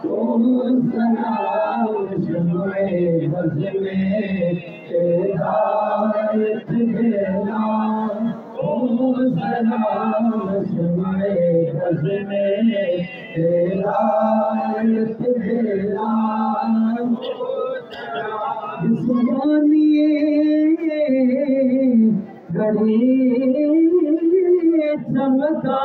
सलाम शम्मे बज़ में हिदायत देना। सलाम शम्मे बज़ में हिदायत देना। जुबानिए घड़ी चमका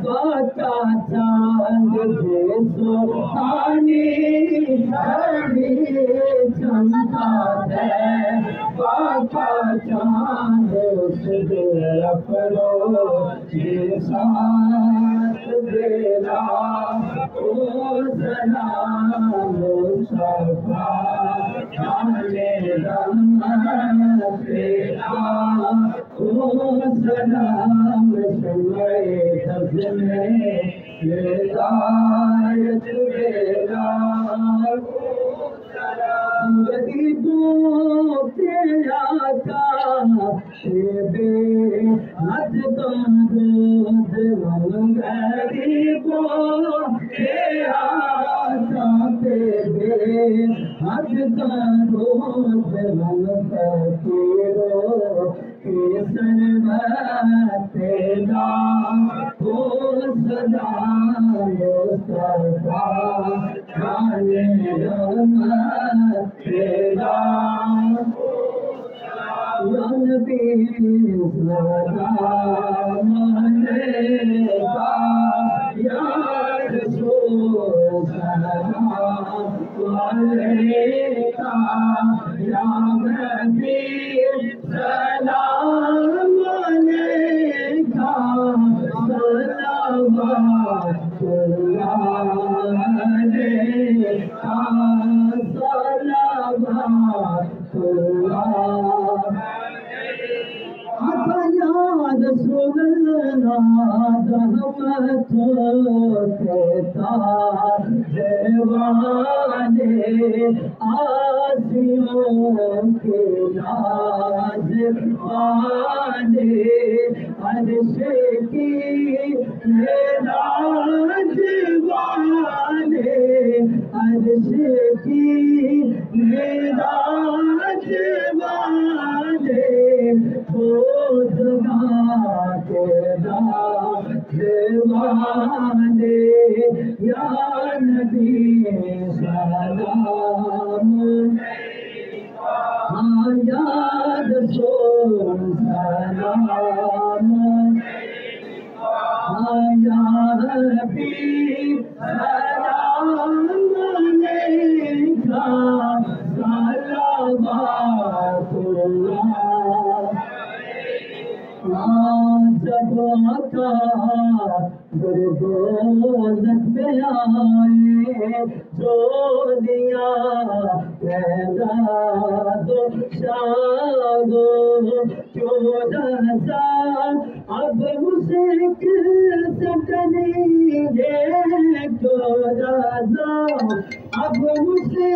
बाका चांद जे सुहानी घड़ी चमका है बाका चांद उसके अपनो के साथ देना। ओ सलाम मुस्तफा जाने रहमत तेरा। ओ सलाम शम्मे बज़ में हिदायत देना। गरीबों के आका बेहद कमज़ोर गरीबों के आका बेहद कमज़ोर फकीरों के सरवत तेरा। ओ सलाम मुस्तफा जाने रहमत तेरा। या नबी सलाम अलैका या रसूल सलाम अलैका या हबीब सलाम अलैका। सलावतुल्लाह अलैका सलावतुल्लाह। या रसूलल्लाह रहमतों के ताजवाने आसियों के नाज़वाने अर्श की मेराजवाने अर्श की मेराजवाने। ओ जगा के दीवाने या नबी सलाम या रसूल सलाम या हबीब सलाम अलैका सलावतुल्लाह। जब आका गुरबोलत में आए चोलिया पैदा दो शादो क्यों रजा अब मुझसे सकनी है क्यों रजा अब मुझसे